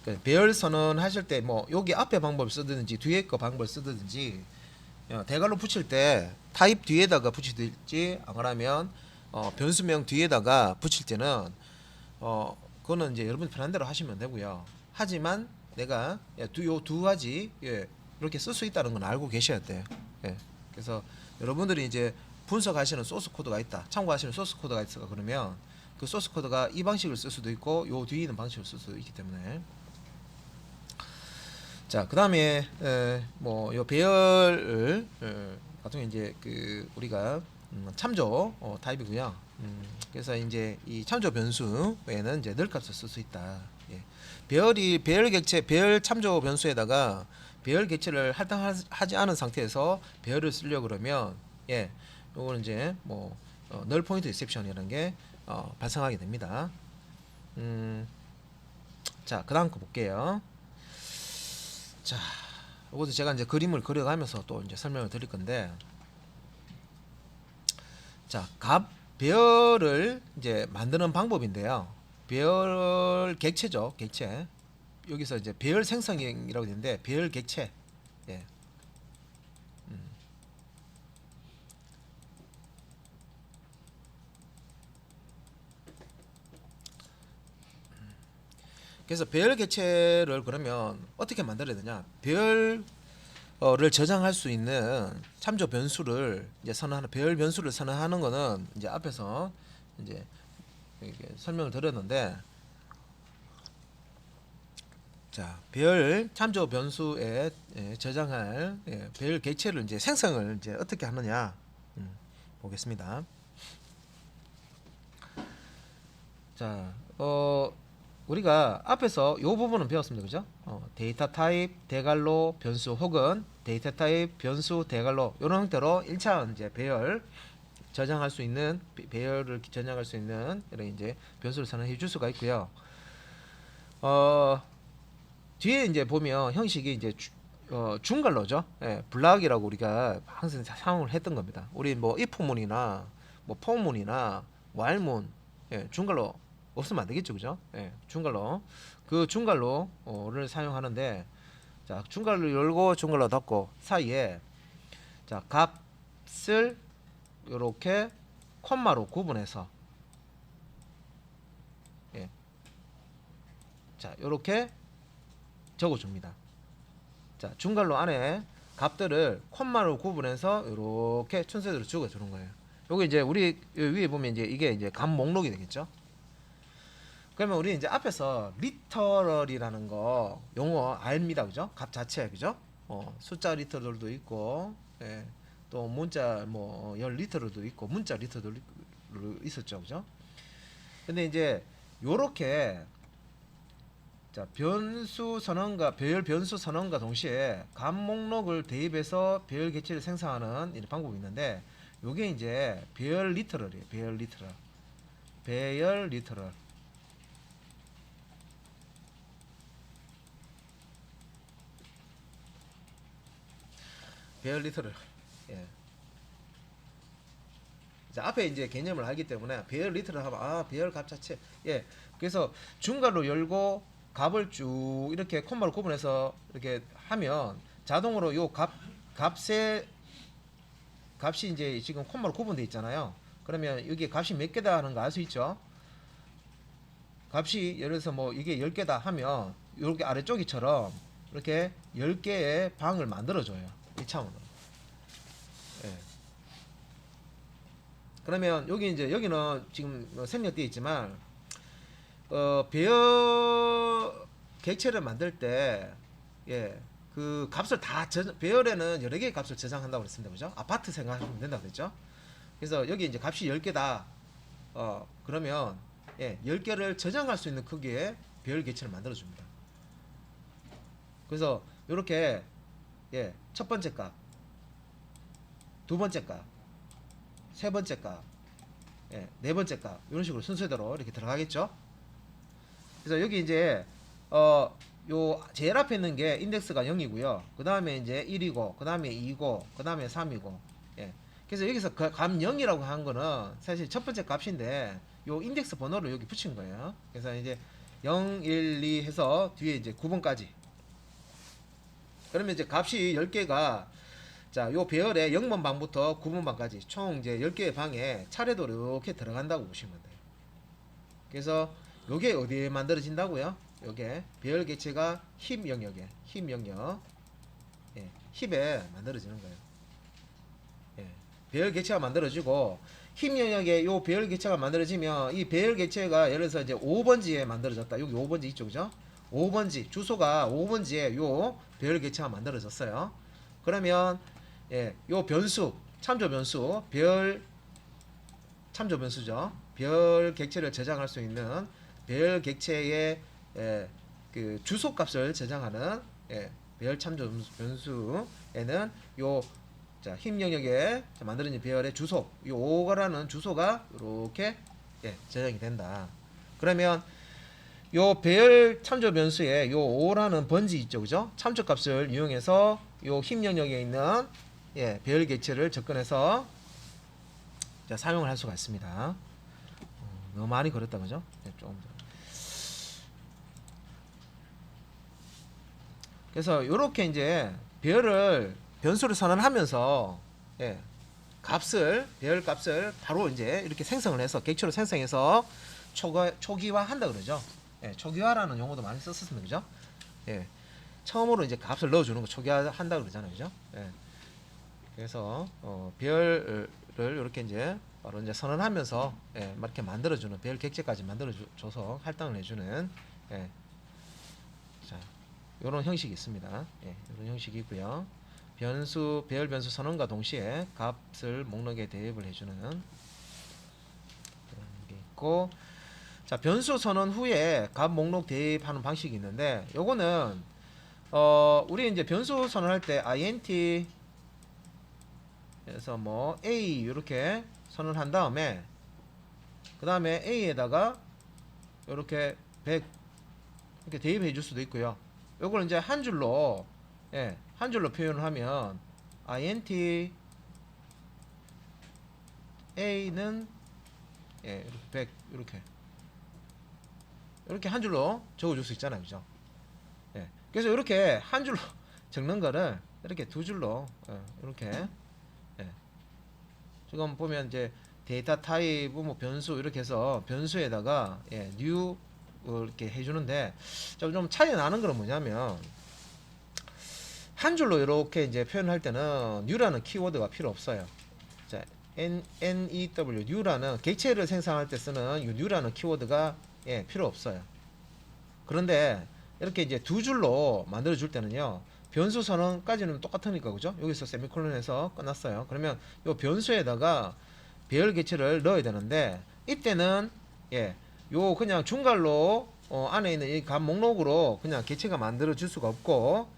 그 배열 선언하실 때 뭐 여기 앞에 방법을 쓰든지 뒤에 거 방법을 쓰든지 대괄호 붙일 때 타입 뒤에다가 붙이든지 안 그러면 변수명 뒤에다가 붙일 때는 그거는 이제 여러분 편한 대로 하시면 되고요. 하지만 내가 요 두 가지 이렇게 쓸 수 있다는 건 알고 계셔야 돼요. 그래서 여러분들이 이제 분석하시는 소스 코드가 있다, 참고하시는 소스 코드가 있어 그러면 그 소스 코드가 이 방식을 쓸 수도 있고 요 뒤에 있는 방식을 쓸 수도 있기 때문에 자 그다음에 뭐 요 배열을 같은 경우 이제 그 우리가 참조 타입이고요. 그래서 이제 이 참조 변수에는 이제 늘 값을 쓸 수 있다. 배열 객체 배열 참조 변수에다가 배열 객체를 할당하지 않은 상태에서 배열을 쓰려고 그러면 요거는 이제 뭐 널 포인트 리셉션이라는 게 발생하게 됩니다. 자 그다음 거 볼게요. 자, 이것도 제가 이제 그림을 그려가면서 또 이제 설명을 드릴 건데, 자, 배열을 이제 만드는 방법인데요. 배열 객체죠, 객체. 여기서 이제 배열 생성이라고 되는데, 배열 객체. 예. 그래서 배열 객체를 그러면 어떻게 만들어야 되냐? 배열을 저장할 수 있는 참조 변수를 이제 선언하는 배열 변수를 선언하는 거는 이제 앞에서 이제 이렇게 설명을 드렸는데, 자 배열 참조 변수에 저장할 배열 객체를 이제 생성을 이제 어떻게 하느냐 보겠습니다. 자 우리가 앞에서 이 부분은 배웠습니다. 그죠? 데이터 타입 대괄호 변수 혹은 데이터 타입 변수 대괄호 이런 형태로 1차원 이제 배열 저장할 수 있는 배열을 저장할 수 있는 이런 이제 변수를 선언해 줄 수가 있고요. 뒤에 이제 보면 형식이 이제 중괄호죠. 블락이라고 우리가 항상 사용을 했던 겁니다. 우리 뭐 if문이나 뭐 for문이나 while문 중괄호 없으면 안 되겠죠, 그죠? 중괄호 그 중괄호를 사용하는데 자 중괄호 열고 중괄호 닫고 사이에 자 값을 이렇게 콤마로 구분해서 자 이렇게 적어줍니다. 자 중괄호 안에 값들을 콤마로 구분해서 이렇게 순서대로 적어주는 거예요. 여기 이제 우리 위에 보면 이제 이게 이제 값 목록이 되겠죠. 그러면 우리 이제 앞에서 리터럴이라는 거 용어 압니다, 그죠? 값 자체, 그죠? 숫자 리터럴도 있고, 또 문자 뭐 열 리터럴도 있고, 문자 리터럴도 있었죠, 그죠? 근데 이제 요렇게 자 변수 선언과 배열 변수 선언과 동시에 값 목록을 대입해서 배열 객체를 생성하는 이런 방법이 있는데, 요게 이제 배열 리터럴이에요, 배열 리터럴, 배열 리터럴. 배열 리터럴. 자, 앞에 이제 개념을 알기 때문에 배열 리터럴 하면 배열 값 자체. 그래서 중괄호 열고 값을 쭉 이렇게 콤마로 구분해서 이렇게 하면 자동으로 요 값이 이제 지금 콤마로 구분되어 있잖아요. 그러면 여기 값이 몇 개다 하는 거 알 수 있죠? 값이 예를 들어서 뭐 이게 10개다 하면 이렇게 아래쪽이처럼 이렇게 10개의 방을 만들어 줘요. 1차원으로. 그러면 여기 이제 여기는 지금 생략되어 있지만 배열 객체를 만들 때 그 값을 다 배열에는 여러 개의 값을 저장한다고 그랬습니다. 그죠? 아파트 생각하시면 된다고 그랬죠? 그래서 여기 이제 값이 10개다. 그러면 10개를 저장할 수 있는 크기의 배열 객체를 만들어 줍니다. 그래서 이렇게 첫 번째 값, 두 번째 값, 세 번째 값, 네 번째 값 이런 식으로 순서대로 이렇게 들어가겠죠. 그래서 여기 이제 요 제일 앞에 있는 게 인덱스가 0이고요. 그 다음에 이제 1이고, 그 다음에 2고, 그 다음에 3이고. 그래서 여기서 그 값 0이라고 한 거는 사실 첫 번째 값인데 요 인덱스 번호를 여기 붙인 거예요. 그래서 이제 0, 1, 2 해서 뒤에 이제 9번까지. 그러면 이제 값이 10개가 자, 요 배열의 0번 방부터 9번 방까지 총 이제 10개의 방에 차례로 이렇게 들어간다고 보시면 돼요. 그래서 요게 어디에 만들어진다고요? 요게 배열 객체가 힙 영역에, 힙 영역, 예, 힙에 만들어지는 거예요. 예, 배열 객체가 만들어지고 힙 영역에 요 배열 객체가 만들어지면 이 배열 객체가 예를 들어서 이제 5번지에 만들어졌다. 여기 5번지 있죠, 5번지 주소가 5번지에 요 배열 객체가 만들어졌어요. 그러면 예, 요 변수 참조 변수 별 참조 변수죠. 별 객체를 저장할 수 있는 별 객체의 예, 그 주소 값을 저장하는 예, 별 참조 변수에는 요 자, 힘 영역에 만들어진 배열의 주소, 이 5라는 주소가 이렇게 예, 저장이 된다. 그러면 요 배열 참조 변수에 요 5라는 번지 있죠, 그죠? 참조 값을 이용해서 요 힘 영역에 있는 예, 배열 객체를 접근해서 자, 사용을 할 수가 있습니다. 너무 많이 걸었다, 그죠? 네, 조금 더. 그래서 이렇게 이제 배열을 변수를 선언하면서 예, 값을 배열 값을 바로 이제 이렇게 생성을 해서 객체로 생성해서 초기화 한다 그러죠. 예, 초기화라는 용어도 많이 썼습니다, 그죠? 예, 처음으로 이제 값을 넣어주는 거 초기화 한다 그러잖아요, 그죠? 예, 그래서 배열을 이렇게 이제 바로 이제 선언하면서 예, 이렇게 만들어주는 배열 객체까지 만들어줘서 할당을 해주는 예, 자, 이런 형식이 있습니다. 예, 이런 형식이 있고요. 변수 배열 변수 선언과 동시에 값을 목록에 대입을 해주는 그런 게 있고, 자 변수 선언 후에 값 목록 대입하는 방식이 있는데, 요거는 우리 이제 변수 선언할 때 int 그래서 뭐 a 이렇게 선언한 다음에 그 다음에 a에다가 이렇게 100 이렇게 대입해 줄 수도 있고요. 요걸 이제 한 줄로 예, 한 줄로 표현을 하면 int a는 예, 이렇게 100 이렇게 한 줄로 적어줄 수 있잖아요, 그죠? 예, 그래서 이렇게 한 줄로 적는 거를 이렇게 두 줄로 이렇게 예, 지금 보면 이제 데이터 타입 뭐 변수 이렇게 해서 변수에다가 예, new 이렇게 해주는데 좀 차이 나는 건 뭐냐면 한 줄로 이렇게 이제 표현할 때는 new라는 키워드가 필요 없어요. 자, new new라는 객체를 생성할 때 쓰는 이 new라는 키워드가 예, 필요 없어요. 그런데 이렇게 이제 두 줄로 만들어 줄 때는요, 변수 선언까지는 똑같으니까, 그죠? 여기서 세미콜론에서 끝났어요. 그러면 이 변수에다가 배열 객체를 넣어야 되는데, 이때는 예, 요 그냥 중괄로 안에 있는 이 값 목록으로 그냥 객체가 만들어 줄 수가 없고,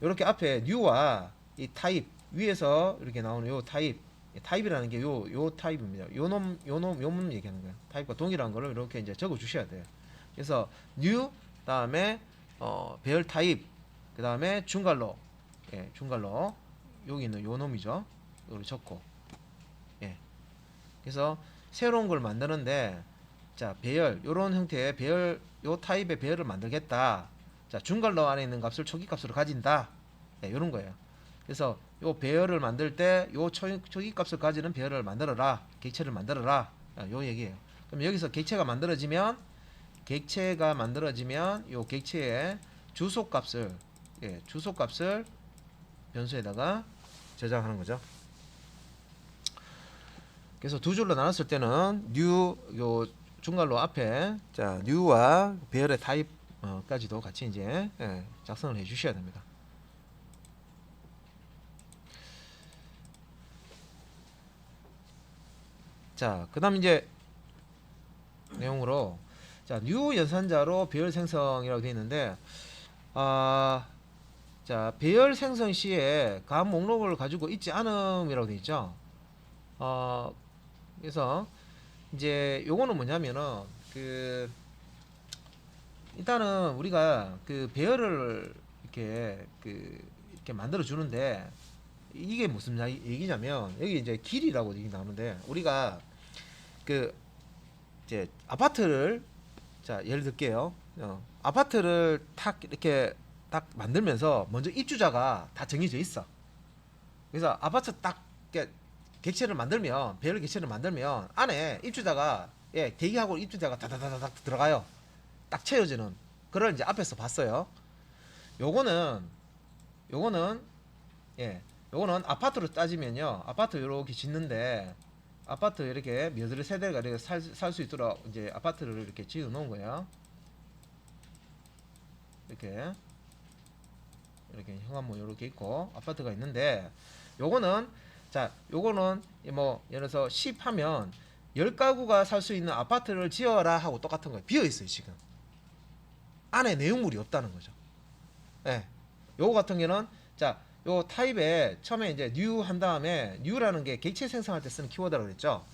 이렇게 앞에 new와 이 타입 위에서 이렇게 나오는 요 타입, 타입이라는 게 요 타입입니다. 요놈 얘기하는 거예요. 타입과 동일한 거를 이렇게 이제 적어 주셔야 돼요. 그래서 new 다음에 배열 타입 그 다음에 중괄로 예, 중괄로 여기 있는 요 놈이죠. 이걸 적고 예. 그래서 새로운 걸 만드는데 자 배열 요런 형태의 배열 요 타입의 배열을 만들겠다. 자 중괄로 안에 있는 값을 초기 값으로 가진다. 예, 요런 거예요. 그래서 요 배열을 만들 때 요 초기 값을 가지는 배열을 만들어라. 객체를 만들어라. 요 얘기예요. 그럼 여기서 객체가 만들어지면 요 객체의 주소값을 예, 주소값을 변수에다가 저장하는 거죠. 그래서 두 줄로 나눴을 때는 new 요 중괄로 앞에 자 new와 배열의 타입 까지도 같이 이제 예, 작성을 해 주셔야 됩니다. 자, 그다음 이제 내용으로 자, new 연산자로 배열 생성이라고 되어 있는데 자, 배열 생성 시에 값 목록을 가지고 있지 않음이라고 되어 있죠. 그래서 이제 요거는 뭐냐면은 일단은 우리가 그 배열을 이렇게 만들어 주는데 이게 무슨 얘기냐면 여기 이제 길이라고 얘기 나오는데 우리가 이제 아파트를 자 예를 들게요. 아파트를 탁 이렇게 딱 만들면서 먼저 입주자가 다 정해져 있어. 그래서 아파트 딱 이렇게 객체를 만들면, 배열 객체를 만들면 안에 입주자가, 예, 대기하고 입주자가 다다다닥 들어가요. 딱 채워지는. 그걸 이제 앞에서 봤어요. 요거는 요거는 예, 요거는 아파트로 따지면요, 아파트 이렇게 짓는데, 아파트 이렇게 몇 세대가 이렇게 살 수 있도록 이제 아파트를 이렇게 지어 놓은 거예요. 이렇게 현관문 이렇게 있고 아파트가 있는데, 요거는, 자, 요거는 뭐 예를 들어서 10 하면 10가구가 살 수 있는 아파트를 지어라 하고 똑같은 거예요. 비어 있어요, 지금. 안에 내용물이 없다는 거죠. 예. 요거 같은 경우는, 자, 요 타입에 처음에 이제 new 한 다음에, new라는 게 객체 생성할 때 쓰는 키워드라고 그랬죠.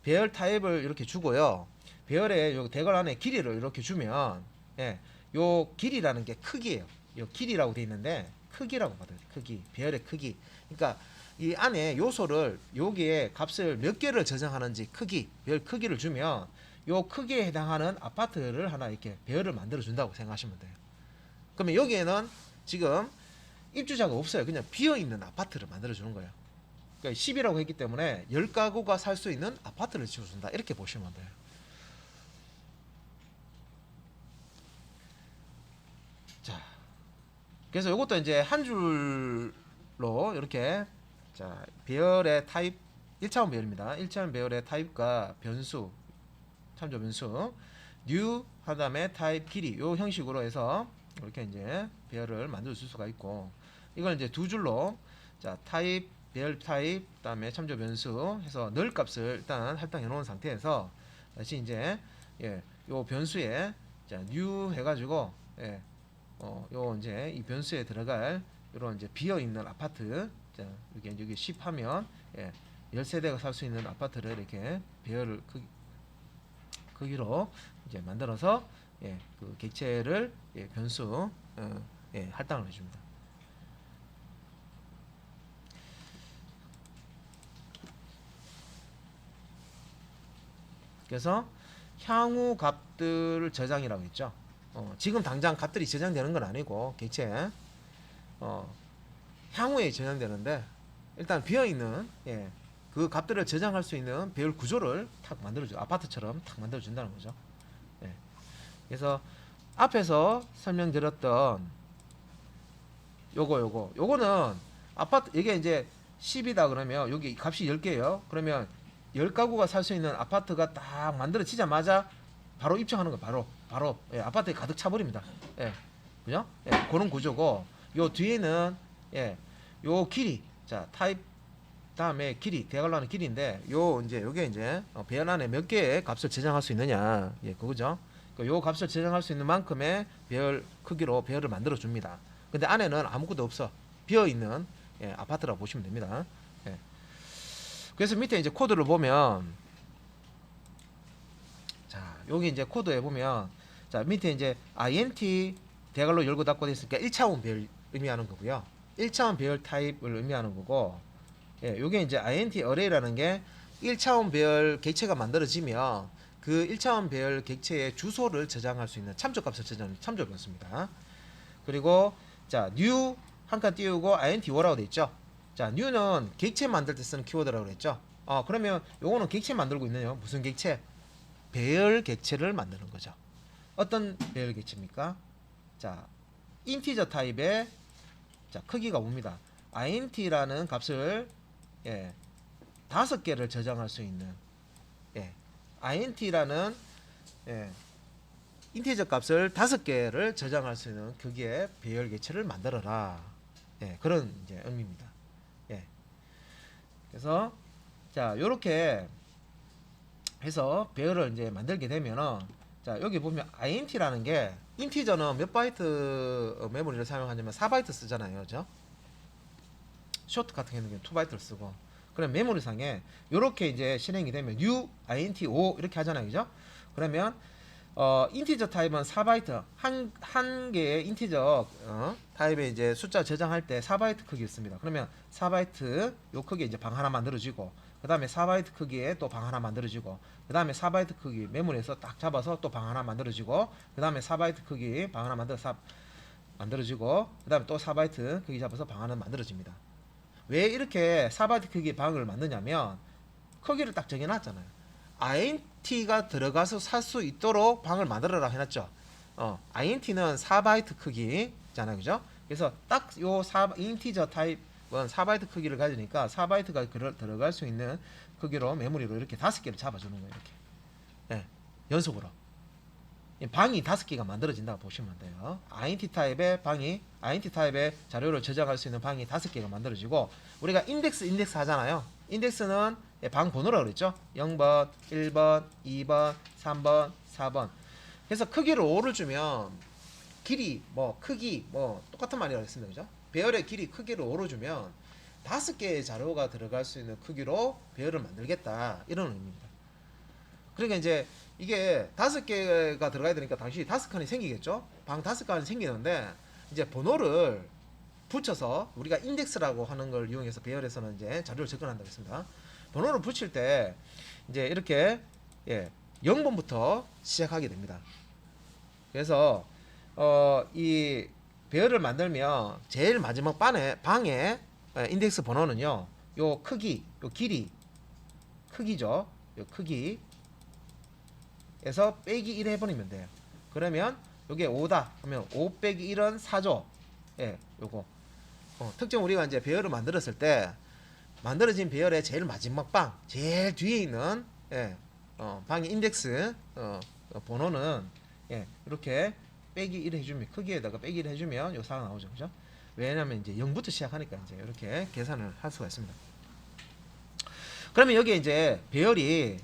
배열 타입을 이렇게 주고요. 배열의 요 대괄 안에 길이를 이렇게 주면, 예, 요 길이라는 게 크기예요. 요 길이라고 돼 있는데 크기라고 받아요. 크기, 배열의 크기. 그러니까 이 안에 요소를, 여기에 값을 몇 개를 저장하는지 크기, 배열 크기를 주면 요 크기에 해당하는 아파트를 하나 이렇게 배열을 만들어 준다고 생각하시면 돼요. 그러면 여기에는 지금 입주자가 없어요. 그냥 비어 있는 아파트를 만들어 주는 거예요. 그러니까 10이라고 했기 때문에 10가구가 살 수 있는 아파트를 지어 준다. 이렇게 보시면 돼요. 자, 그래서 이것도 이제 한 줄로 이렇게, 자, 배열의 타입 1차원 배열입니다. 1차원 배열의 타입과 변수, 참조 변수, new 한 다음에 타입 길이, 요 형식으로 해서 이렇게 이제 배열을 만들 수가 있고, 이걸 이제 두 줄로, 자, 타입, 배열 타입, 그다음에 참조 변수 해서 늘 값을 일단 할당해 놓은 상태에서 다시 이제, 예, 요 변수에, 자, new 해가지고, 예, 요 이제 이 변수에 들어갈 요런 이제 비어 있는 아파트, 자, 여기 10 하면, 예, 10세대가 살 수 있는 아파트를 이렇게 배열을 크기로 이제 만들어서, 예, 그 객체를, 예, 변수, 예, 할당을 해줍니다. 그래서 향후 값들 저장이라고 했죠. 지금 당장 값들이 저장되는 건 아니고 객체, 향후에 저장되는데, 일단 비어있는, 예, 그 값들을 저장할 수 있는 배열 구조를 탁 만들어줘, 아파트처럼 탁 만들어준다는 거죠. 예. 그래서 앞에서 설명드렸던 요거는 아파트, 이게 이제 10이다 그러면 여기 값이 10개예요. 그러면 10가구가 살 수 있는 아파트가 딱 만들어지자마자 바로 입증하는 거, 바로, 예, 아파트에 가득 차버립니다. 예, 그죠? 예, 그런 구조고, 요 뒤에는, 예, 요 길이, 자, 타입 다음에 길이, 대괄호하는 길이인데, 요 이제 요게 이제 배열 안에 몇 개의 값을 저장할 수 있느냐, 예, 그거죠. 요 값을 저장할 수 있는 만큼의 배열 크기로 배열을 만들어 줍니다. 근데 안에는 아무것도 없어, 비어 있는, 예, 아파트라고 보시면 됩니다. 예. 그래서 밑에 이제 코드를 보면, 자, 여기 이제 코드에 보면, 자, 밑에 이제 int 대괄호 열고 닫고 돼 있으니까 1차원 배열 의미하는 거고요. 1차원 배열 타입을 의미하는 거고, 예, 요게 이제 int array라는 게 1차원 배열 객체가 만들어지면 그 1차원 배열 객체의 주소를 저장할 수 있는 참조값을 저장하는 참조 변수입니다. 그리고, 자, new 한 칸 띄우고 int war라고 돼 있죠. 자, new는 객체 만들 때 쓰는 키워드라고 그랬죠. 그러면 요거는 객체 만들고 있네요. 무슨 객체? 배열 객체를 만드는 거죠. 어떤 배열 객체입니까? 자, 인티저 타입의, 자, 크기가 뭡니다. int라는 값을, 예, 5개를 저장할 수 있는, 예, int라는, 예, 인티저 값을 5개를 저장할 수 있는 크기의 배열 객체를 만들어라. 예, 그런 이제 의미입니다. 예. 그래서, 자, 요렇게 해서 배열을 이제 만들게 되면은, 자, 여기 보면 int라는 게, 인티저는 몇 바이트 메모리를 사용하냐면 4바이트 쓰잖아요. 그죠? 쇼트 같은 경우는 2바이트를 쓰고. 그럼 메모리상에 요렇게 이제 실행이 되면 new int 5 이렇게 하잖아요. 그죠? 그러면 인티저 타입은 4바이트, 한 개의 인티저 타입의 이제 숫자 저장할 때 4바이트 크기 있습니다. 그러면 4바이트 요 크기 이제 방 하나 만들어지고, 그 다음에 4바이트 크기에 또 방 하나 만들어지고, 그 다음에 4바이트 크기 메모리에서 딱 잡아서 또 방 하나 만들어지고, 그 다음에 4바이트 크기 방 하나 만들어지고, 그 다음에 또 4바이트 크기 잡아서 방 하나 만들어집니다. 왜 이렇게 4바이트 크기 방을 만드냐면 크기를 딱 정해놨잖아요. INT가 들어가서 살 수 있도록 방을 만들어라 해놨죠. INT는 4바이트 크기잖아요, 그죠? 그래서 딱 요 인티저 타입은 4바이트 크기를 가지니까 4바이트가 들어갈 수 있는 크기로 메모리로 이렇게 5개를 잡아주는 거예요. 이렇게. 네, 연속으로. 방이 5개가 만들어진다고 보시면 돼요. INT 타입의 자료를 저장할 수 있는 방이 5개가 만들어지고, 우리가 인덱스 하잖아요. 인덱스는 방 번호라고 그랬죠. 0번, 1번, 2번, 3번, 4번. 그래서 크기를 5를 주면 길이 크기 똑같은 말이라고 했습니다. 그죠? 배열의 크기를 5로 주면 5개의 자료가 들어갈 수 있는 크기로 배열을 만들겠다, 이런 의미입니다. 그러니까 이제 이게 5개가 들어가야 되니까 당시 5칸이 생기겠죠. 방 5칸이 생기는데 이제 번호를 붙여서, 우리가 인덱스라고 하는 걸 이용해서 배열에서는 이제 자료를 접근한다고 했습니다. 번호를 붙일 때 이제 이렇게 0번부터 시작하게 됩니다. 그래서 이 배열을 만들면 제일 마지막 방에 인덱스 번호는요, 요 크기, 요 크기죠. 요 크기에서 빼기 1 해버리면 돼요. 그러면 요게 5다 하면 5 빼기 1은 4죠. 요거 특정 우리가 이제 배열을 만들었을 때 만들어진 배열의 제일 마지막 방, 제일 뒤에 있는 방의 인덱스 번호는 이렇게 빼기 1 해주면, 크기에다가 빼기 1 해주면 요 사가 나오죠, 그죠? 왜냐면 이제 0부터 시작하니까 이제 이렇게 계산을 할 수가 있습니다. 그러면 여기에 이제 배열이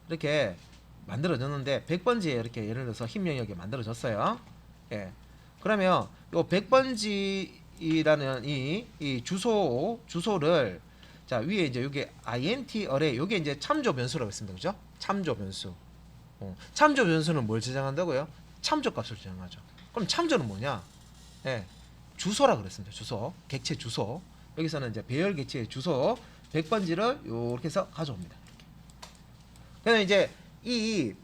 이렇게 만들어졌는데 100번지에 이렇게 예를 들어서 힘 영역이 만들어졌어요. 그러면 요 100번지라는 이 주소를, 자, 위에 이제 요게 int array, 요게 이제 참조 변수라고 했습니다. 그죠? 참조 변수. 참조 변수는 뭘 저장한다고요? 참조 값을 저장하죠. 그럼 참조는 뭐냐? 주소라 그랬습니다. 주소, 객체 주소. 여기서는 이제 배열 객체의 주소 100번지를 이렇게 해서 가져옵니다. 그래서 이제 이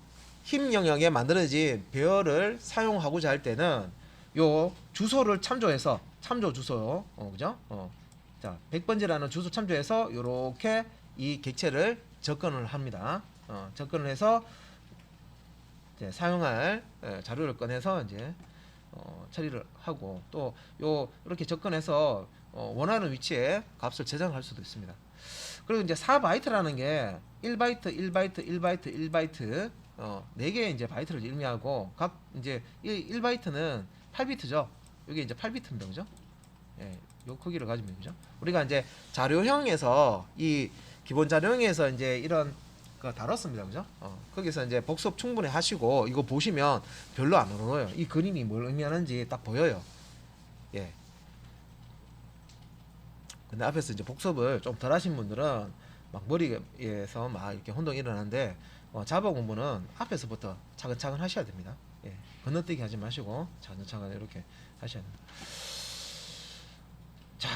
힘 영역에 만들어진 배열을 사용하고자 할 때는 요 주소를 참조해서, 참조 주소, 그죠? 자, 100번지라는 주소 참조해서 이렇게 이 객체를 접근을 합니다. 접근을 해서 이제 사용할 자료를 꺼내서 이제 처리를 하고, 또 요 이렇게 접근해서 원하는 위치에 값을 저장할 수도 있습니다. 그리고 이제 4바이트라는 게 1바이트, 1바이트, 1바이트, 1바이트 4개의 이제 바이트를 의미하고, 각 이제 1바이트는 8비트죠. 이게 이제 8비트입니다. 그죠? 요 크기를 가지면 되죠. 우리가 이제 자료형에서, 이 기본 자료형에서 이제 이런 거 다뤘습니다. 그죠? 거기서 이제 복습 충분히 하시고, 이거 보시면 별로 안 어려워요. 이 그림이 뭘 의미하는지 딱 보여요. 근데 앞에서 이제 복습을 좀 덜 하신 분들은 막 머리에서 막 이렇게 혼동이 일어나는데, 자바 공부는 앞에서부터 차근차근 하셔야 됩니다. 건너뛰기 하지 마시고 차근차근 이렇게 하셔야 됩니다. 자,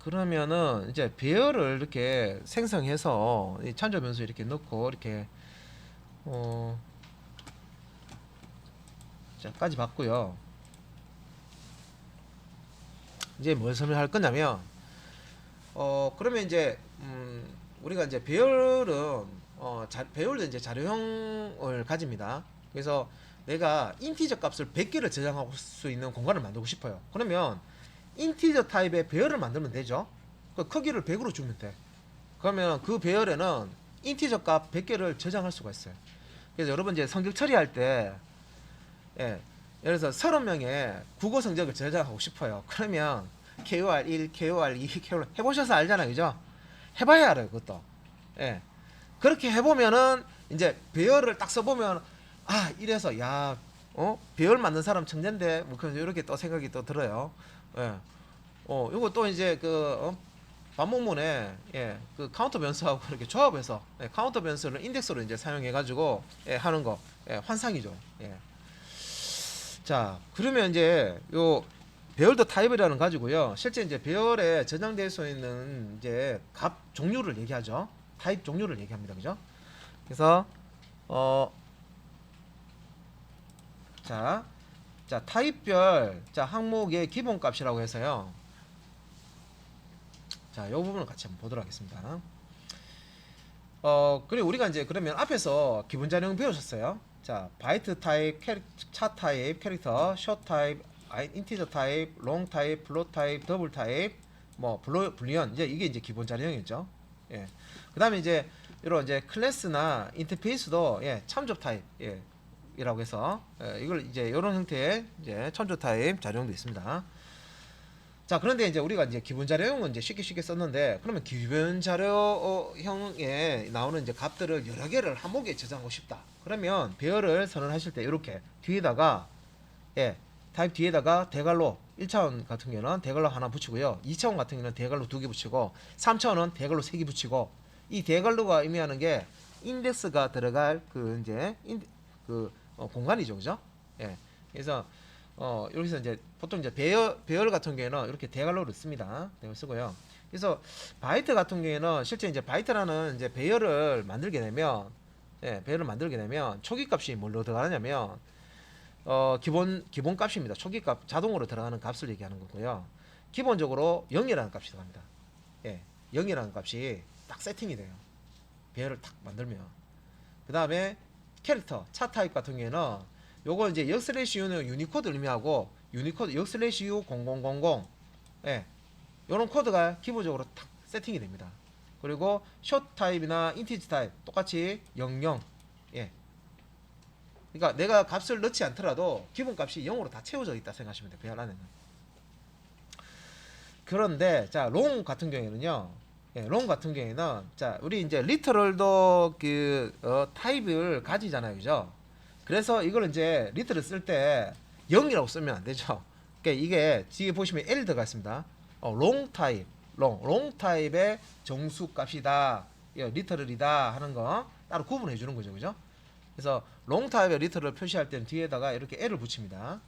그러면은 이제 배열을 이렇게 생성해서 이 참조 변수 이렇게 넣고 이렇게 자까지 봤고요. 이제 뭘 설명할 거냐면, 그러면 이제 우리가 이제 배열은 배열도 이제 자료형을 가집니다. 그래서 내가 인티저 값을 100개를 저장할 수 있는 공간을 만들고 싶어요. 그러면 인티저 타입의 배열을 만들면 되죠. 그 크기를 100으로 주면 돼. 그러면 그 배열에는 인티저 값 100개를 저장할 수가 있어요. 그래서 여러분 이제 성적 처리할 때, 예를 들어서 30명의 국어 성적을 저장하고 싶어요. 그러면 KOR 1, KOR 2, KOR 해보셔서 알잖아요, 그죠? 해봐야 알아요, 그것도. 그렇게 해보면은 이제 배열을 딱 써보면, 이래서 배열 만든 사람 천재인데 뭐 이렇게 또 생각이 또 들어요. 이거 또 이제 그 반복문에 그 카운터 변수하고 이렇게 조합해서 카운터 변수를 인덱스로 이제 사용해 가지고 하는 거 환상이죠. 자, 그러면 이제 요 배열도 타입이라는 가지고요. 실제 이제 배열에 저장될 수 있는 이제 값 종류를 얘기하죠. 타입 종류를 얘기합니다. 그죠? 그래서 자, 타입별 항목의 기본값이라고 해서요. 자, 이 부분을 같이 한번 보도록 하겠습니다. 그리고 우리가 이제 그러면 앞에서 기본 자령 배우셨어요. 자, 바이트 타입, 차 타입, 캐릭터, 숏 타입, 인티저 타입, 롱 타입, 플롯 타입, 더블 타입, 뭐 불리언, 이제 이게 이제 기본 자령이죠. 예. 그다음에 이제 이런 이제 클래스나 인터페이스도 참조 타입 이라고 해서 이걸 이제 이런 형태의 이제 참조 타입 자령도 있습니다. 자, 그런데 이제 우리가 이제 기본 자료형은 이제 쉽게 썼는데, 그러면 기본 자료형에 나오는 이제 값들을 여러 개를 항목에 저장하고 싶다. 그러면 배열을 선언하실 때 이렇게 뒤에다가 타입 뒤에다가 대괄호 1차원 같은 경우는 대괄호 하나 붙이고요. 2차원 같은 경우는 대괄호 2개 붙이고 3차원은 대괄호 3개 붙이고, 이 대괄호가 의미하는 게 인덱스가 들어갈 그 이제 공간이죠. 그죠? 예. 그래서 여기서 이제 보통 이제 배열 같은 경우에는 이렇게 대괄호를 씁니다. 대괄호 쓰고요. 그래서 바이트 같은 경우에는 실제 이제 바이트라는 이제 배열을 만들게 되면 초기 값이 뭘로 들어가냐면 기본 값입니다. 초기 값 자동으로 들어가는 값을 얘기하는 거고요. 기본적으로 0이라는 값이 들어갑니다. 0이라는 값이 딱 세팅이 돼요. 배열을 딱 만들면. 그 다음에 캐릭터 차 타입 같은 경우에는 요거 이제 역/U는 유니코드를 의미하고, 유니코드 역/U 0000 요런 코드가 기본적으로 딱 세팅이 됩니다. 그리고 숏 타입이나 인티지 타입 똑같이 00. 그러니까 내가 값을 넣지 않더라도 기본 값이 0으로 다 채워져 있다 생각하시면 돼요. 배열 안에는. 그런데 자, 롱 같은 경우에는요. 롱 같은 경우에는 자, 우리 이제 리터럴도 타입을 가지잖아요. 그죠? 그래서 이걸 이제 리터를 쓸 때 0이라고 쓰면 안 되죠. 그러니까 이게 뒤에 보시면 L 들어가 있습니다. 롱 타입, 롱 타입의 정수 값이다, 리터럴이다 하는 거 따로 구분해 주는 거죠. 그죠? 그래서 롱 타입의 리터럴 표시할 때는 뒤에다가 이렇게 L을 붙입니다.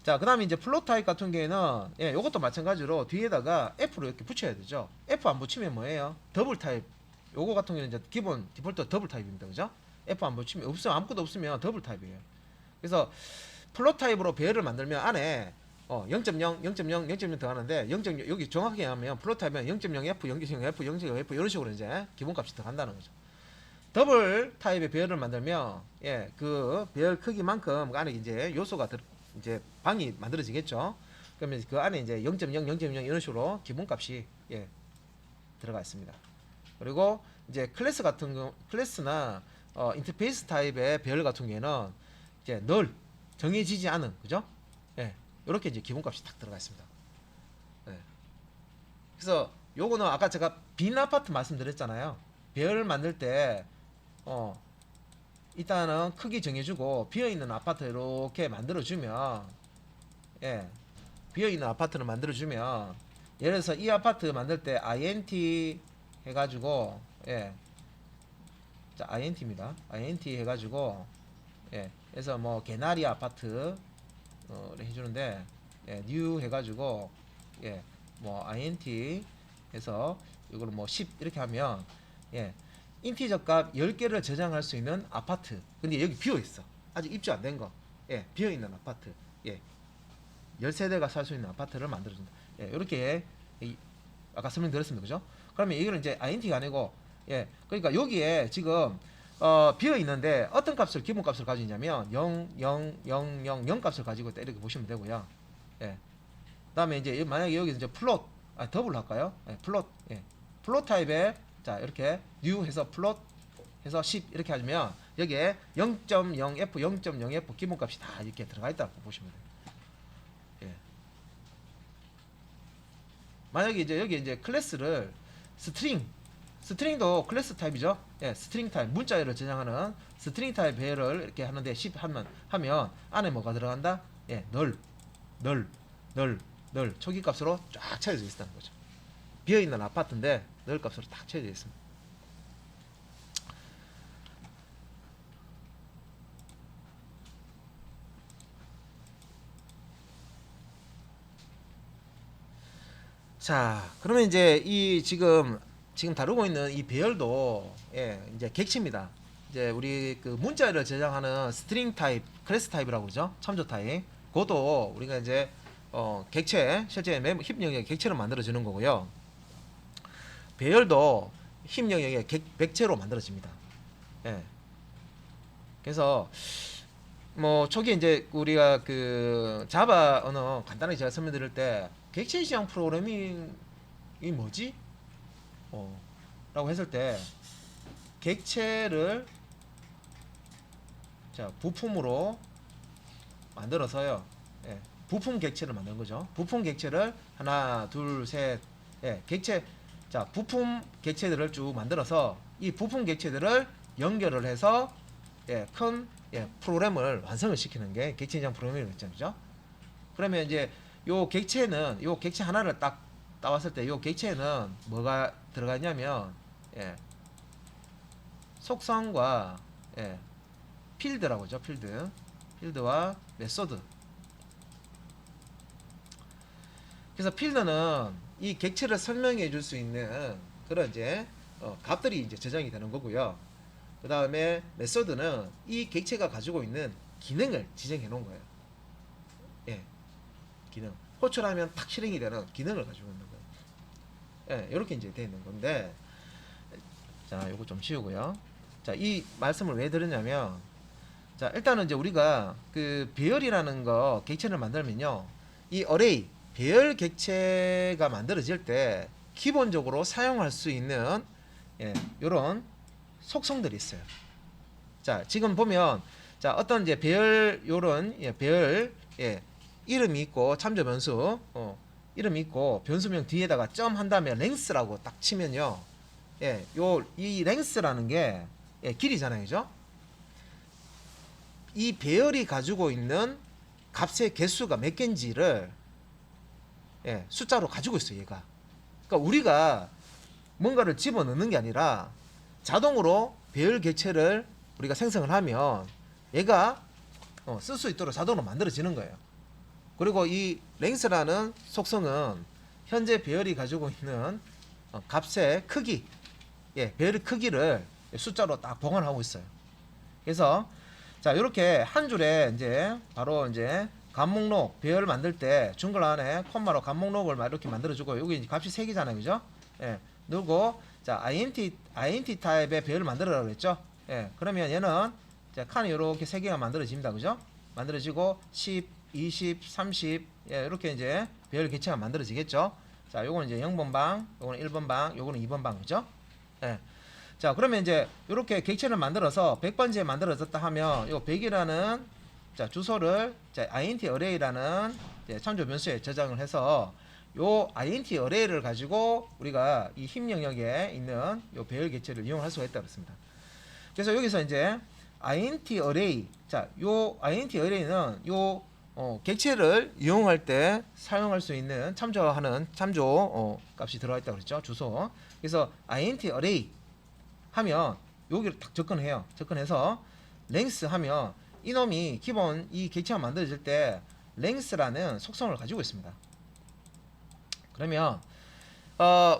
자, 그 다음에 이제 플롯 타입 같은 경우에는 요것도 마찬가지로 뒤에다가 F로 이렇게 붙여야 되죠. F 안 붙이면 뭐예요? 더블 타입. 요거 같은 경우는 이제 기본 디폴트 더블 타입입니다. 그죠? F 안 붙이면 아무것도 없으면 더블 타입이에요. 그래서 플롯 타입으로 배열을 만들면 안에 0.0, 0.0, 0.0 들어가는데 0.0 여기 정확하게 하면 플롯 타입은 0.0F, 0.0F, 0.0F 이런 식으로 이제 기본값이 들어간다는 거죠. 더블 타입의 배열을 만들면 그 배열 크기만큼 그 안에 이제 요소가 이제 방이 만들어지겠죠. 그러면 그 안에 이제 0.0, 0.0 이런 식으로 기본값이 들어가 있습니다. 그리고 이제 클래스나 인터페이스 타입의 배열 같은 경우에는 이제 늘 정해지지 않은, 그죠? 이렇게 이제 기본값이 딱 들어가 있습니다. 그래서 요거는 아까 제가 빈 아파트 말씀드렸잖아요. 배열을 만들 때 일단은 크기 정해주고 비어있는 아파트 이렇게 만들어주면 비어있는 아파트를 만들어주면, 예를 들어서 이 아파트 만들 때 INT 해가지고 자, INT입니다. INT 해가지고 그래서 뭐 개나리 아파트 해주는데 new 해가지고 뭐 INT 해서 이걸 뭐 10 이렇게 하면 인티저 값 10개를 저장할 수 있는 아파트. 근데 여기 비어있어. 아직 입주 안 된 거. 비어있는 아파트. 10세대가 살 수 있는 아파트를 만들어준다. 이렇게 아까 설명드렸습니다. 그죠? 그러면 이거는 이제 INT가 아니고, 그러니까 여기에 지금 비어있는데 어떤 값을, 기본값을 가지고 있냐면 0, 0, 0, 0, 0 값을 가지고 있다 이렇게 보시면 되고요. 그 다음에 이제 만약에 여기 이제 플롯, 더블 할까요? 플롯 타입에 자, 이렇게 new 해서 플롯 해서 10 이렇게 하면 여기에 0.0F, 0.0F 기본값이 다 이렇게 들어가 있다고 보시면 돼요. 만약에 이제 여기 이제 클래스를 스트링도 클래스 타입이죠. 스트링 타입, 문자열을 저장하는 스트링 타입 배열을 이렇게 하는데 10 하면 안에 뭐가 들어간다? 널 초기 값으로 쫙 채워져 있다는 거죠. 비어있는 아파트인데 널 값으로 딱 채워져 있습니다. 자, 그러면 이제 이 지금 지금 다루고 있는 이 배열도 예, 이제 객체입니다. 이제 우리 그 문자를 저장하는 스트링 타입, 클래스 타입이라고 그러죠. 참조 타입. 그것도 우리가 이제 객체, 실제 힙 영역의 객체로 만들어 주는 거고요. 배열도 힙 영역의 백체로 만들어집니다. 예. 그래서 뭐 초기 이제 우리가 그 자바 언어 간단하게 제가 설명드릴 때 객체 지향 프로그래밍이 뭐지? 라고 했을 때 객체를 자 부품으로 만들어서요. 예, 부품 객체를 만드는 거죠. 부품 객체를 하나, 둘, 셋, 예, 객체 자 부품 객체들을 쭉 만들어서 이 부품 객체들을 연결을 해서 예, 큰 예, 프로그램을 완성을 시키는 게 객체 지향 프로그래밍이죠, 그죠? 그러면 이제 요 객체는 요 객체 하나를 딱 따왔을 때 요 객체는 뭐가 들어가냐면 예, 속성과 예, 필드라고 하죠. 필드와 메소드. 그래서 필드는 이 객체를 설명해 줄 수 있는 그런 이제 값들이 이제 저장이 되는 거고요. 그 다음에 메소드는 이 객체가 가지고 있는 기능을 지정해 놓은 거예요. 예, 기능. 호출하면 탁 실행이 되는 기능을 가지고 있는 거예요. 예, 이렇게 이제 되어 있는 건데, 자, 요거 좀 지우고요. 자, 이 말씀을 왜 드렸냐면, 자, 일단은 이제 우리가 그 배열이라는 거 객체를 만들면요, 이 어레이 배열 객체가 만들어질 때 기본적으로 사용할 수 있는 예, 요런 속성들이 있어요. 자, 지금 보면 자, 어떤 이제 배열 요런 예, 배열 예, 이름이 있고 참조 변수 이름이 있고 변수명 뒤에다가 점 한 다음에 랭스라고 딱 치면요. 예, 요 이 랭스라는 게 예, 길이잖아요. 그죠? 이 배열이 가지고 있는 값의 개수가 몇 개인지를 예, 숫자로 가지고 있어요, 얘가. 그러니까 우리가 뭔가를 집어넣는 게 아니라 자동으로 배열 객체를 우리가 생성을 하면 얘가 쓸 수 있도록 자동으로 만들어지는 거예요. 그리고 이 랭스라는 속성은 현재 배열이 가지고 있는 값의 크기, 예, 배열의 크기를 숫자로 딱 보관하고 있어요. 그래서 자, 이렇게 한 줄에 이제 바로 이제 값 목록 배열 만들 때 중괄호 안에 콤마로 값 목록을 이렇게 만들어주고 여기 이제 값이 3개잖아요, 그죠? 예, 누르고 자 int 타입의 배열을 만들어라고 그랬죠? 예, 그러면 얘는 자 칸이 이렇게 3개가 만들어집니다, 그죠? 만들어지고 10, 20, 30 예, 이렇게 이제 배열 객체가 만들어지겠죠? 자, 요거는 이제 0번 방, 요거는 1번 방, 요거는 2번 방, 그죠? 예. 자, 그러면 이제 이렇게 객체를 만들어서 100번째 만들어졌다 하면 요 100이라는 자, 주소를 자, int array라는 참조 변수에 저장을 해서 요 int array를 가지고 우리가 이 힙 영역에 있는 요 배열 객체를 이용할 수가 있다 그랬습니다. 그래서 여기서 이제 int array 자, 요 int array는 요 객체를 이용할 때 사용할 수 있는 참조하는 참조 값이 들어가 있다 그랬죠. 주소. 그래서 int array 하면 여기를 딱 접근해요. 접근해서 length 하면 이놈이 기본 이 객체가 만들어질 때 length라는 속성을 가지고 있습니다. 그러면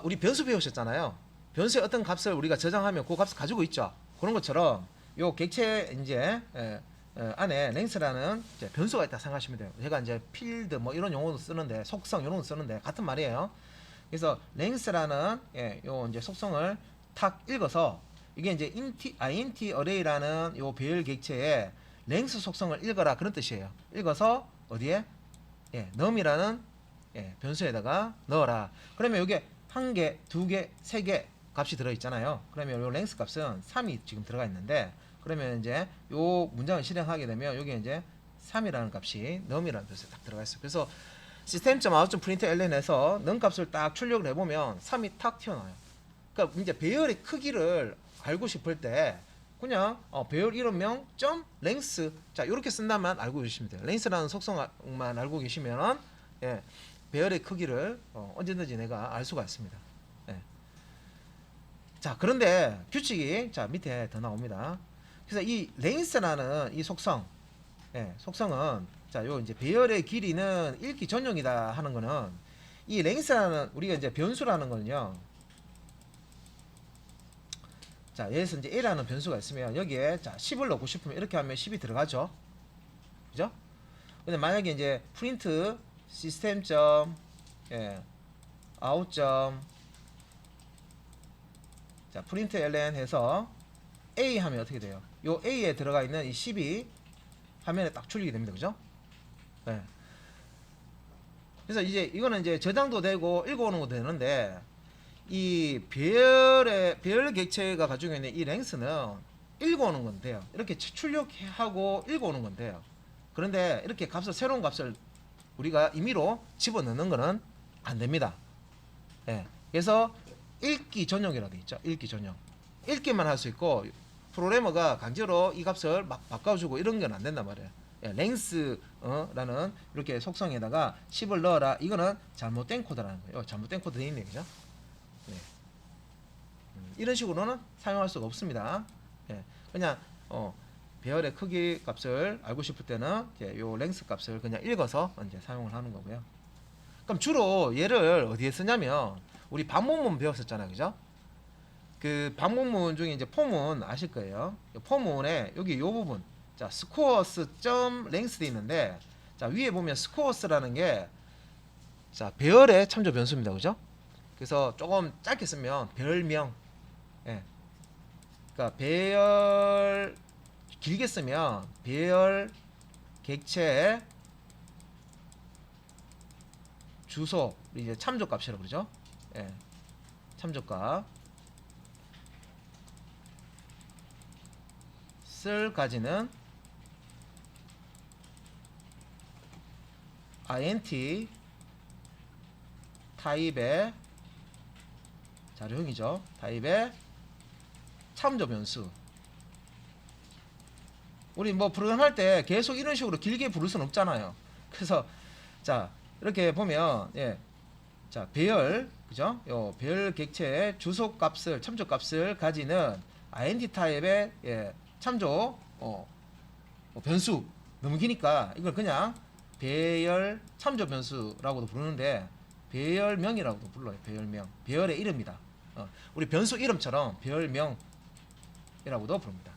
우리 변수 배우셨잖아요. 변수의 어떤 값을 우리가 저장하면 그 값을 가지고 있죠. 그런 것처럼 요 객체 이제 안에 length라는 이제 변수가 있다 생각하시면 돼요. 제가 이제 필드 뭐 이런 용어도 쓰는데 속성 이런 거 쓰는데 같은 말이에요. 그래서 length라는 요 이제 속성을 탁 읽어서 이게 이제 int array라는 요 배열 객체의 length 속성을 읽어라 그런 뜻이에요. 읽어서 어디에 num이라는 변수에다가 넣어라. 그러면 여기에 1개, 2개, 3개 값이 들어 있잖아요. 그러면 요 length 값은 3이 지금 들어가 있는데 그러면 이제 요 문장을 실행하게 되면 여기에 이제 3이라는 값이 num이라는 변수에 딱 들어가 있어요. 그래서 system.out.println에서 num 값을 딱 출력을 해보면 3이 탁 튀어나와요. 그러니까 이제 배열의 크기를 알고 싶을 때 그냥 배열 이름명 점 length 자 이렇게 쓴다만 알고 계시면 돼요. length라는 속성만 알고 계시면 배열의 크기를 언제든지 내가 알 수가 있습니다. 자, 그런데 규칙이 자 밑에 더 나옵니다. 그래서 이 length라는 이 속성은 자 요 이제 배열의 길이는 읽기 전용이다 하는 거는 이 length라는 우리가 이제 변수라는 거는요. 자, 여기서 이제 a라는 변수가 있으면 여기에 자 10을 넣고 싶으면 이렇게 하면 10이 들어가죠. 그죠? 근데 만약에 이제 프린트 시스템 점 아웃 점 자 프린트 ln 해서 a 하면 어떻게 돼요? 요 a에 들어가 있는 이 10이 화면에 딱 출리게 됩니다. 그죠? 네. 그래서 이제 이거는 이제 저장도 되고 읽어오는 것도 되는데 이 배열 객체가 가지고 있는 이 랭스는 읽어오는 건 돼요. 이렇게 출력하고 읽어오는 건 돼요. 그런데 이렇게 새로운 값을 우리가 임의로 집어넣는 거는 안 됩니다. 예. 그래서 읽기 전용이라고 돼 있죠. 읽기 전용. 읽기만 할 수 있고 프로그래머가 강제로 이 값을 막 바꿔주고 이런 건 안 된단 말이에요. 예, 랭스라는 이렇게 속성에다가 10을 넣어라. 이거는 잘못된 코드라는 거예요. 잘못된 코드 돼 있네, 그죠? 예. 이런 식으로는 사용할 수가 없습니다. 예. 그냥 배열의 크기 값을 알고 싶을 때는 이제 요 랭스 값을 그냥 읽어서 이제 사용을 하는 거고요. 그럼 주로 얘를 어디에 쓰냐면 우리 방문문 배웠었잖아요, 그죠? 그 방문문 중에 이제 포문 아실 거예요. 포문에 여기 요 부분, 자 스코어스 점 랭스 돼 있는데, 자 위에 보면 스코어스라는 게 자 배열의 참조 변수입니다, 그죠? 그래서 조금 짧게 쓰면 배열명, 예. 그러니까 배열 길게 쓰면 배열 객체 주소 이제 참조값이라고 그러죠. 예. 참조값 쓸 가지는 int 타입의 자료형이죠. 타입의 참조 변수. 우리 뭐 프로그램 할 때 계속 이런 식으로 길게 부를 수는 없잖아요. 그래서 자 이렇게 보면 자 배열 그죠? 요 배열 객체의 주소 값을 참조 값을 가지는 int 타입의 참조 변수. 너무 기니까 이걸 그냥 배열 참조 변수라고도 부르는데 배열명이라고도 불러요. 배열명. 배열의 이름이다. 우리 변수 이름처럼 배열명이라고도 부릅니다.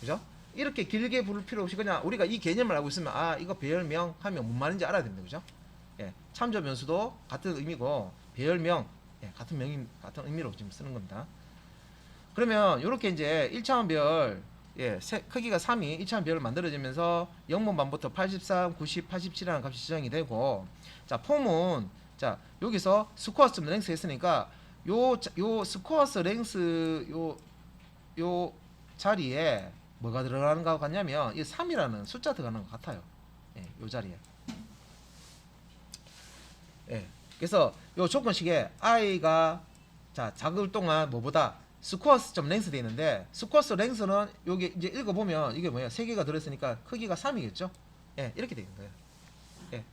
그죠? 이렇게 길게 부를 필요 없이 그냥 우리가 이 개념을 알고 있으면 아 이거 배열명 하면 뭔 말인지 알아야 됩니다. 그죠? 참조 변수도 같은 의미고 배열명 같은 의미로 지금 쓰는 겁니다. 그러면 이렇게 이제 1차원 별 크기가 3이 1차원 별을 만들어지면서 0번반부터 83, 90, 87이라는 값이 지정이 되고, 자 폼은 자 여기서 스코어스 랭스 했으니까 요 스코어스 랭스 요 자리에 뭐가 들어가는 것 같냐면 이 3이라는 숫자 들어가는 것 같아요. 요 자리에. 그래서 요 조건식에 i가 자 작을 동안 뭐보다 스코어스 점 랭스 돼 있는데 스코어스 랭스는 여기 이제 읽어보면 이게 뭐야 3개가 들어있으니까 크기가 3이겠죠. 이렇게 돼 있는 거예요.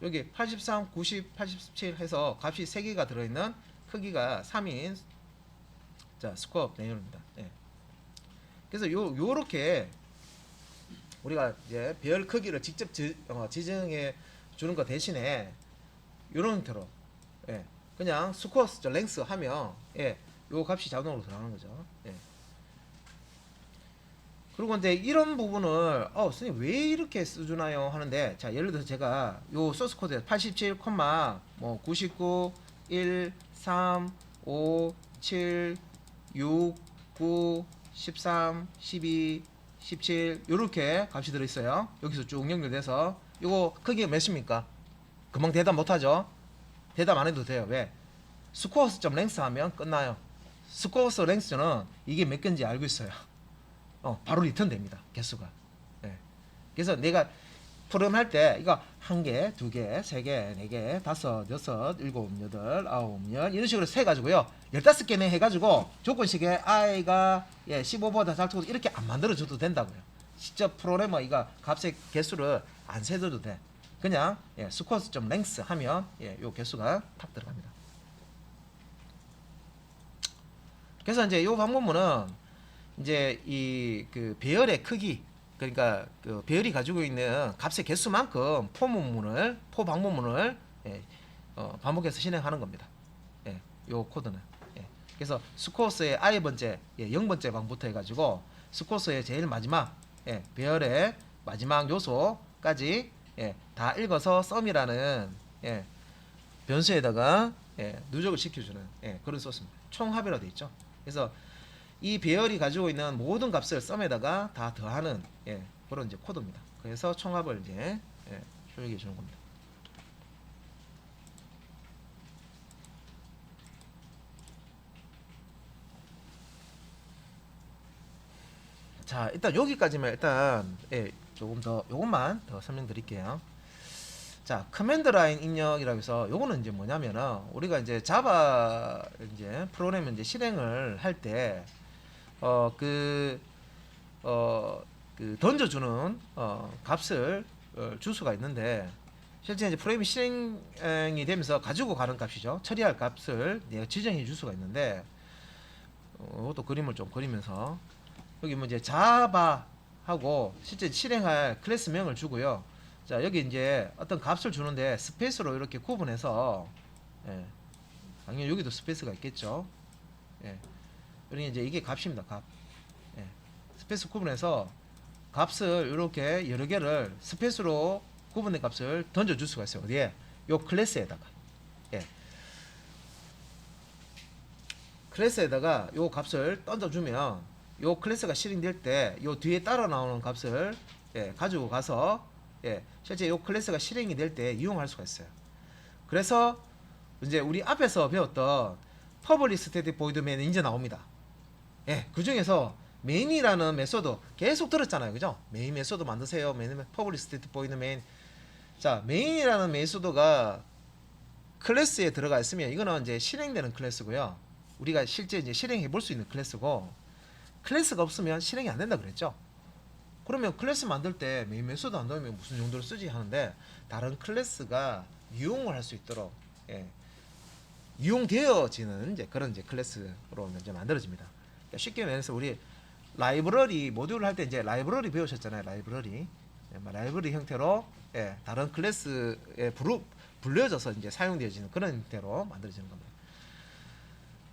여기 83, 90, 87 해서 값이 3개가 들어있는 크기가 3인 자 스코어 내용입니다. 그래서 요렇게 우리가 이제 배열 크기를 직접 지정해 주는 거 대신에 요런 형태로 그냥 스코어스 점 랭스 하면 요 값이 자동으로 들어가는 거죠. 그리고 이제 이런 부분을 선생님 왜 이렇게 써주나요 하는데, 자 예를 들어서 제가 요 소스 코드에 87, 뭐 99, 1, 3, 5, 7, 6, 9, 13, 12, 17 요렇게 값이 들어있어요. 여기서 쭉 연결돼서 요거 크기가 몇입니까? 금방 대답 못하죠? 대답 안 해도 돼요. 왜? 스코어스 점 랭스 하면 끝나요. 스코어스 랭스는 이게 몇 개인지 알고 있어요. 바로 리턴 됩니다. 개수가. 그래서 내가 프로그램 할 때 이거 1개, 2개, 3개, 4개, 5, 6, 7, 8, 9, 10 이런 식으로 세 가지고요. 15개네 해가지고 조건식에 i가 15보다 작고 이렇게 안 만들어줘도 된다고요. 직접 프로그래머 이거 값의 개수를 안 세줘도 돼. 그냥 스코어스 점 랭스 하면 요 개수가 탁 들어갑니다. 그래서 이제 요 방법문은 이제 이 그 배열의 크기 그러니까 그 배열이 가지고 있는 값의 개수만큼 포방문문을 반복해서 실행하는 겁니다. 요 코드는. 그래서 스코어스의 i번째, 0번째 방부터 해가지고 스코어스의 제일 마지막, 배열의 마지막 요소까지 다 읽어서 썸이라는 변수에다가 누적을 시켜주는 그런 소스입니다. 총합이라고 되어 있죠. 그래서 이 배열이 가지고 있는 모든 값을 썸에다가 다 더하는 그런 이제 코드입니다. 그래서 총합을 이제 출력해 주는 겁니다. 자, 일단 여기까지만 일단 조금 더 요것만 더 설명드릴게요. 자, 커맨드 라인 입력이라고 해서 요거는 이제 뭐냐면은 우리가 이제 자바 이제 프로그램을 이제 실행을 할 때 그 던져주는 값을 줄 수가 있는데 실제 이제 프로그램이 실행이 되면서 가지고 가는 값이죠. 처리할 값을 내가 지정해 줄 수가 있는데 이것도 그림을 좀 그리면서 여기 뭐 이제 자바하고 실제 실행할 클래스명을 주고요. 자, 여기 이제 어떤 값을 주는데 스페이스로 이렇게 구분해서 당연히 여기도 스페이스가 있겠죠. 그러니 이제 이게 값입니다. 값. 스페이스 구분해서 값을 이렇게 여러 개를 스페이스로 구분된 값을 던져줄 수가 있어요. 어디에? 요 클래스에다가. 클래스에다가 요 값을 던져주면 요 클래스가 실행될 때 요 뒤에 따라 나오는 값을 가지고 가서 실제 요 클래스가 실행이 될 때 이용할 수가 있어요. 그래서 이제 우리 앞에서 배웠던 public static void main이 이제 나옵니다. 그 중에서 main이라는 메소드 계속 들었잖아요. 그죠? main 메소드 만드세요. public static void main. 자, main이라는 메소드가 클래스에 들어가 있으면 이거는 이제 실행되는 클래스고요. 우리가 실제 이제 실행해 볼 수 있는 클래스고, 클래스가 없으면 실행이 안 된다 그랬죠. 그러면 클래스 만들 때 메인 메소드 안 넣으면 무슨 용도로 쓰지 하는데 다른 클래스가 이용을 할 수 있도록 이용되어지는 이제 그런 이제 클래스로 이제 만들어집니다. 그러니까 쉽게 말해서 우리 라이브러리 모듈을 할 때 이제 라이브러리 배우셨잖아요. 라이브러리 형태로 다른 클래스에 불려져서 이제 사용되어지는 그런 형태로 만들어지는 겁니다.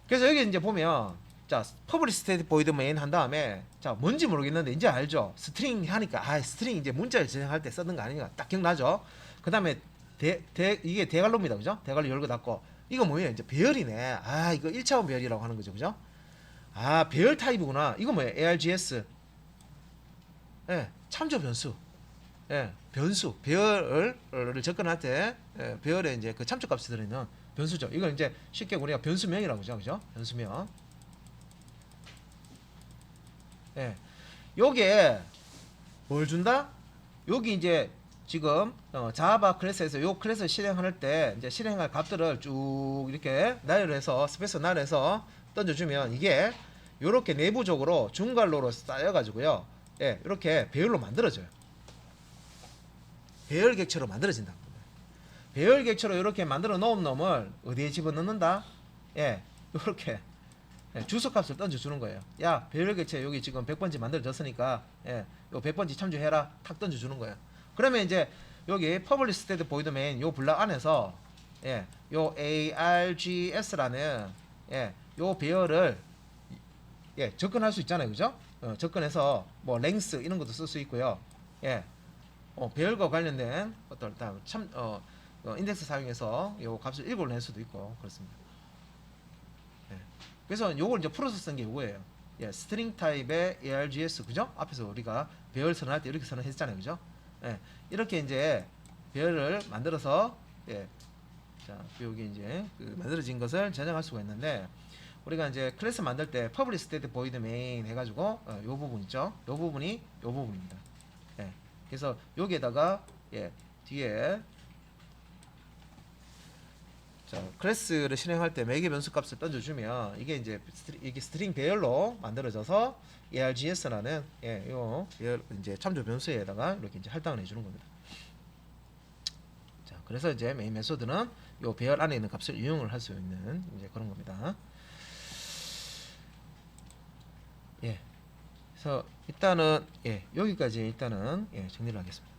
그래서 여기 이제 보면 자, public static void main 한 다음에 자, 뭔지 모르겠는데 이제 알죠. 스트링 하니까 스트링 이제 문자를 저장할 때 쓰는 거 아닌가 딱 기억나죠. 그 다음에 이게 대괄호입니다. 그죠? 대괄호 열고 닫고 이거 뭐예요? 이제 배열이네. 이거 1차원 배열이라고 하는 거죠. 그죠? 배열 타입이구나. 이거 뭐예요? ARGS. 참조 변수. 변수. 배열을 접근할 때 배열에 이제 그 참조 값이 들어있는 변수죠. 이걸 이제 쉽게 우리가 변수명이라고 하죠. 그죠? 변수명. 요게 뭘 준다? 여기 이제 지금 자바 클래스에서 요 클래스 실행할 때 이제 실행할 값들을 쭉 이렇게 나열해서 스페이스 나열해서 던져주면 이게 요렇게 내부적으로 중괄호로 쌓여가지고요. 이렇게 배열로 만들어져요. 배열 객체로 만들어진다. 배열 객체로 이렇게 만들어 놓은 놈을 어디에 집어넣는다? 요렇게 주소값을 던져주는 거예요. 야, 배열 객체 여기 지금 100번지 만들어졌으니까 요 100번지 참조해라. 탁 던져주는 거예요. 그러면 이제 여기 public static void main 요 블락 안에서 요 args라는 요 배열을 접근할 수 있잖아요. 그죠? 접근해서 뭐 length 이런 것도 쓸 수 있고요. 배열과 관련된 어떤 인덱스 사용해서 요 값을 읽어낼 수도 있고 그렇습니다. 그래서 요걸 이제 풀어서 쓴 게 요거예요. 스트링 타입의 ARGS 그죠? 앞에서 우리가 배열 선언할 때 이렇게 선언했잖아요. 그죠? 이렇게 이제 배열을 만들어서 자, 여기 이제 그 만들어진 것을 저장할 수가 있는데 우리가 이제 클래스 만들 때 public static void main 해가지고 요 부분 있죠? 요 부분이 요 부분입니다. 그래서 여기에다가 뒤에 자, 클래스를 실행할 때 매개 변수 값을 던져주면 이게 이제 이게 스트링 배열로 만들어져서 ARGS라는 요 배열 이제 참조 변수에다가 이렇게 이제 할당을 해주는 겁니다. 자, 그래서 이제 메인 메소드는 요 배열 안에 있는 값을 이용을 할 수 있는 이제 그런 겁니다. 그래서 일단은 여기까지 일단은 정리를 하겠습니다.